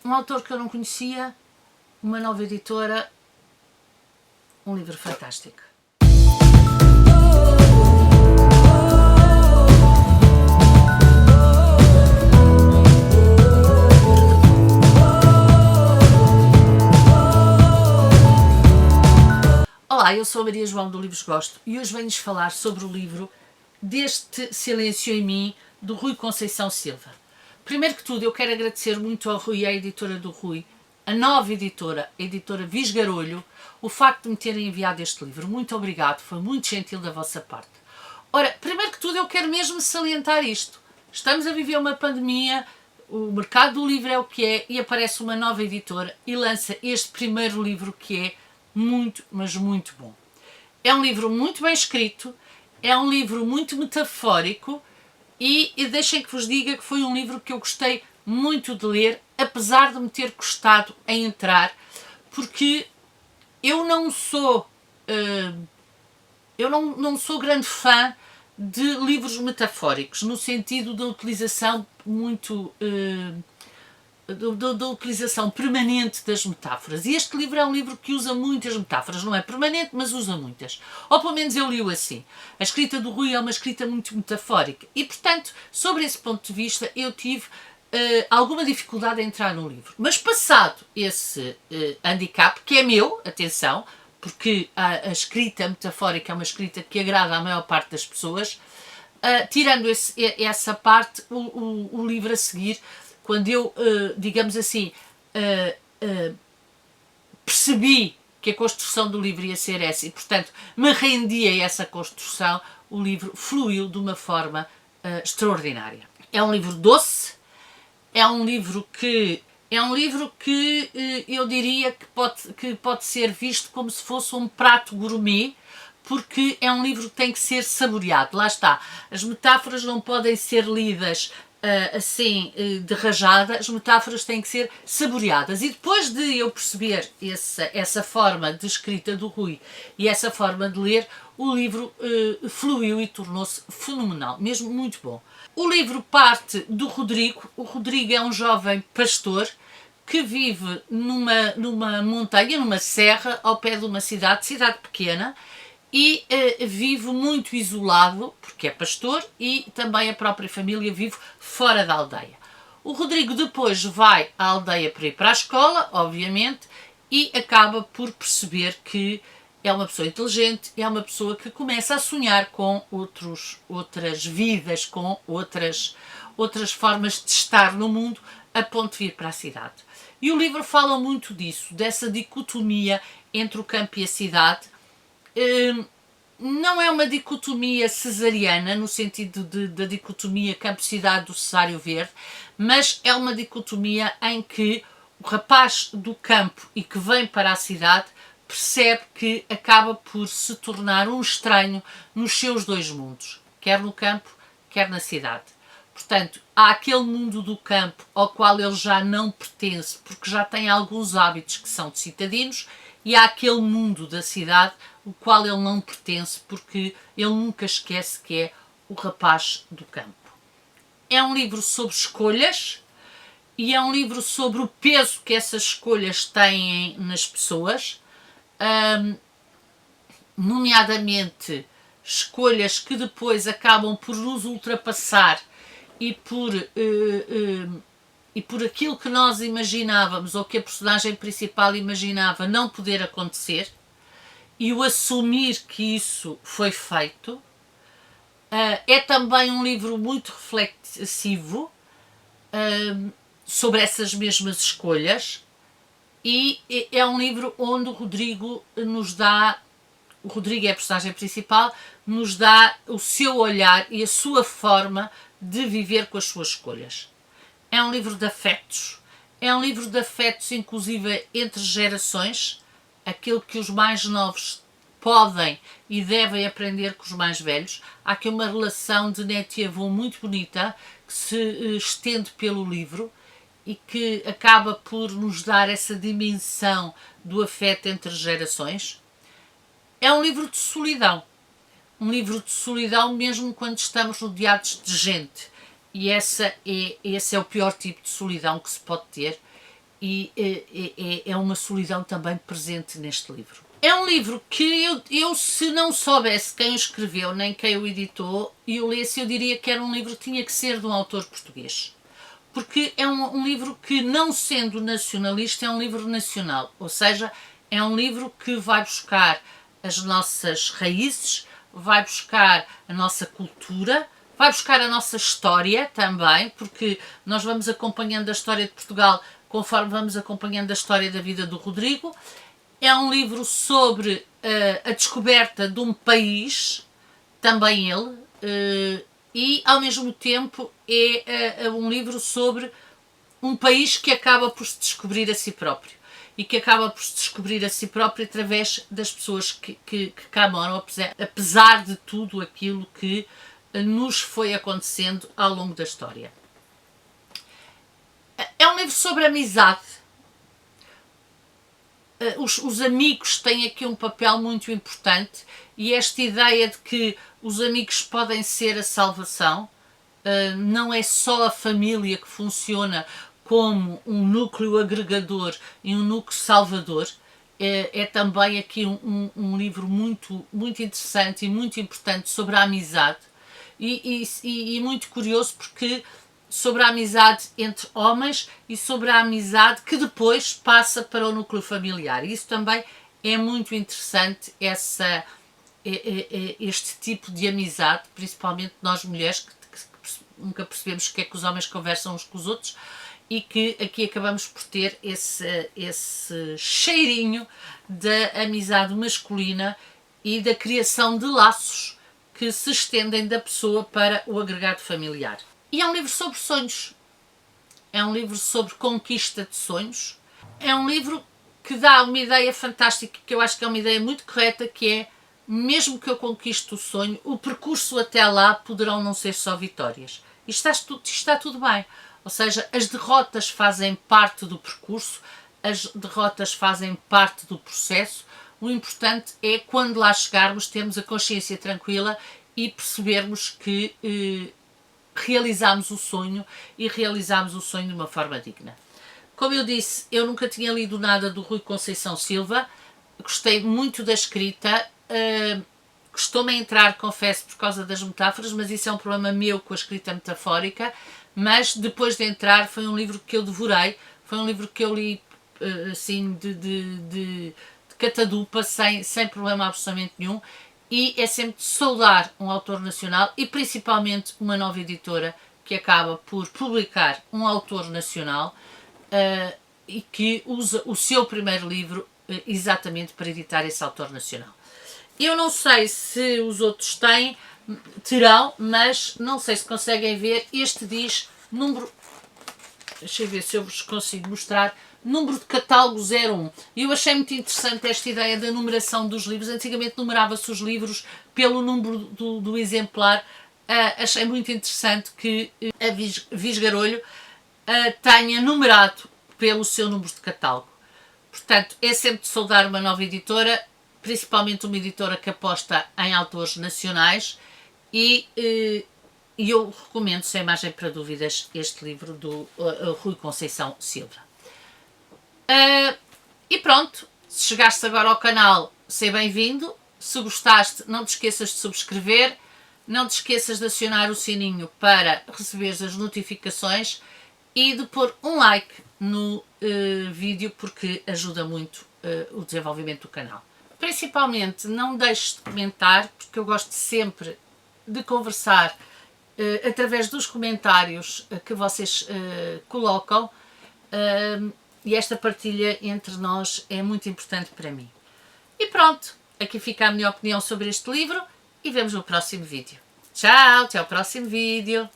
um autor que eu não conhecia, uma nova editora, um livro fantástico. Olá, eu sou a Maria João do Livros Gosto e hoje venho-vos falar sobre o livro Deste Silêncio em Mim, do Rui Conceição Silva. Primeiro que tudo, eu quero agradecer muito ao Rui e à editora do Rui, a nova editora, a editora Visgarolho, o facto de me terem enviado este livro. Muito obrigado, foi muito gentil da vossa parte. Ora, primeiro que tudo, eu quero mesmo salientar isto. Estamos a viver uma pandemia, o mercado do livro é o que é e aparece uma nova editora e lança este primeiro livro que é muito, mas muito bom. É um livro muito bem escrito, é um livro muito metafórico e deixem que vos diga que foi um livro que eu gostei muito de ler, apesar de me ter custado a entrar, porque eu não sou não sou grande fã de livros metafóricos, no sentido da utilização muito da utilização permanente das metáforas. E este livro é um livro que usa muitas metáforas, não é permanente, mas usa muitas. Ou pelo menos eu li-o assim. A escrita do Rui é uma escrita muito metafórica. E, portanto, sobre esse ponto de vista, eu tive alguma dificuldade em entrar no livro. Mas passado esse handicap, que é meu, atenção, porque a escrita metafórica é uma escrita que agrada à maior parte das pessoas, tirando essa parte, o livro a seguir, quando eu, digamos assim, percebi que a construção do livro ia ser essa e, portanto, me rendi a essa construção, o livro fluiu de uma forma extraordinária. É um livro doce, é um livro que eu diria que pode ser visto como se fosse um prato gourmet, porque é um livro que tem que ser saboreado. Lá está, as metáforas não podem ser lidas assim de rajada, as metáforas têm que ser saboreadas. E depois de eu perceber essa forma de escrita do Rui e essa forma de ler, o livro fluiu e tornou-se fenomenal, mesmo muito bom. O livro parte do Rodrigo. O Rodrigo é um jovem pastor que vive numa montanha, numa serra, ao pé de uma cidade pequena, e vive muito isolado, porque é pastor, e também a própria família vive fora da aldeia. O Rodrigo depois vai à aldeia para ir para a escola, obviamente, e acaba por perceber que é uma pessoa inteligente, é uma pessoa que começa a sonhar com outras vidas, com outras formas de estar no mundo, a ponto de vir para a cidade. E o livro fala muito disso, dessa dicotomia entre o campo e a cidade. Não é uma dicotomia cesariana, no sentido da dicotomia campo-cidade do Cesáreo Verde, mas é uma dicotomia em que o rapaz do campo e que vem para a cidade percebe que acaba por se tornar um estranho nos seus dois mundos, quer no campo, quer na cidade. Portanto, há aquele mundo do campo ao qual ele já não pertence, porque já tem alguns hábitos que são de citadinos, e há aquele mundo da cidade o qual ele não pertence, porque ele nunca esquece que é o rapaz do campo. É um livro sobre escolhas e é um livro sobre o peso que essas escolhas têm nas pessoas, nomeadamente escolhas que depois acabam por nos ultrapassar e por aquilo que nós imaginávamos ou que a personagem principal imaginava não poder acontecer, e o assumir que isso foi feito. É também um livro muito reflexivo sobre essas mesmas escolhas, e é um livro onde o Rodrigo é a personagem principal, nos dá o seu olhar e a sua forma de viver com as suas escolhas. É um livro de afetos, inclusive entre gerações, aquilo que os mais novos podem e devem aprender com os mais velhos. Há aqui uma relação de neto e avô muito bonita que se estende pelo livro e que acaba por nos dar essa dimensão do afeto entre gerações. É um livro de solidão, mesmo quando estamos rodeados de gente. E esse é o pior tipo de solidão que se pode ter. e é uma solidão também presente neste livro. É um livro que eu se não soubesse quem o escreveu, nem quem o editou, e o lesse, eu diria que era um livro que tinha que ser de um autor português. Porque é um livro que, não sendo nacionalista, é um livro nacional. Ou seja, é um livro que vai buscar as nossas raízes, vai buscar a nossa cultura, vai buscar a nossa história também, porque nós vamos acompanhando a história de Portugal conforme vamos acompanhando a história da vida do Rodrigo. É um livro sobre a descoberta de um país, também ele, e ao mesmo tempo é um livro sobre um país que acaba por se descobrir a si próprio. E que acaba por se descobrir a si próprio através das pessoas que cá moram, apesar de tudo aquilo que nos foi acontecendo ao longo da história. É um livro sobre amizade. Os amigos têm aqui um papel muito importante, e esta ideia de que os amigos podem ser a salvação, não é só a família que funciona como um núcleo agregador e um núcleo salvador. É também aqui um livro muito, muito interessante e muito importante sobre a amizade, e muito curioso, porque sobre a amizade entre homens e sobre a amizade que depois passa para o núcleo familiar. Isso também é muito interessante, este tipo de amizade, principalmente nós mulheres que nunca percebemos o que é que os homens conversam uns com os outros, e que aqui acabamos por ter esse cheirinho da amizade masculina e da criação de laços que se estendem da pessoa para o agregado familiar. E é um livro sobre sonhos, é um livro sobre conquista de sonhos, é um livro que dá uma ideia fantástica, que eu acho que é uma ideia muito correta, que é: mesmo que eu conquiste o sonho, o percurso até lá poderão não ser só vitórias. E está tudo bem. Ou seja, as derrotas fazem parte do percurso, as derrotas fazem parte do processo. O importante é, quando lá chegarmos, termos a consciência tranquila e percebermos que realizámos o sonho, e realizámos o sonho de uma forma digna. Como eu disse, eu nunca tinha lido nada do Rui Conceição Silva, gostei muito da escrita, custou-me a entrar, confesso, por causa das metáforas, mas isso é um problema meu com a escrita metafórica. Mas depois de entrar, foi um livro que eu devorei, foi um livro que eu li assim de catadupa, sem problema absolutamente nenhum, e é sempre de saudar um autor nacional, e principalmente uma nova editora que acaba por publicar um autor nacional e que usa o seu primeiro livro exatamente para editar esse autor nacional. Eu não sei se os outros terão, mas não sei se conseguem ver. Este diz número, deixa eu ver se eu vos consigo mostrar, número de catálogo 01. E eu achei muito interessante esta ideia da numeração dos livros. Antigamente numerava-se os livros pelo número do exemplar. Achei muito interessante que a Visgarolho tenha numerado pelo seu número de catálogo. Portanto, é sempre de saudar uma nova editora, principalmente uma editora que aposta em autores nacionais, e eu recomendo, sem margem para dúvidas, este livro do Rui Conceição Silva. E pronto, se chegaste agora ao canal, seja bem-vindo. Se gostaste, não te esqueças de subscrever, não te esqueças de acionar o sininho para receberes as notificações e de pôr um like no vídeo, porque ajuda muito o desenvolvimento do canal. Principalmente, não deixes de comentar, porque eu gosto sempre de conversar através dos comentários que vocês colocam, e esta partilha entre nós é muito importante para mim. E pronto, aqui fica a minha opinião sobre este livro, e vemos no próximo vídeo. Tchau, até ao próximo vídeo!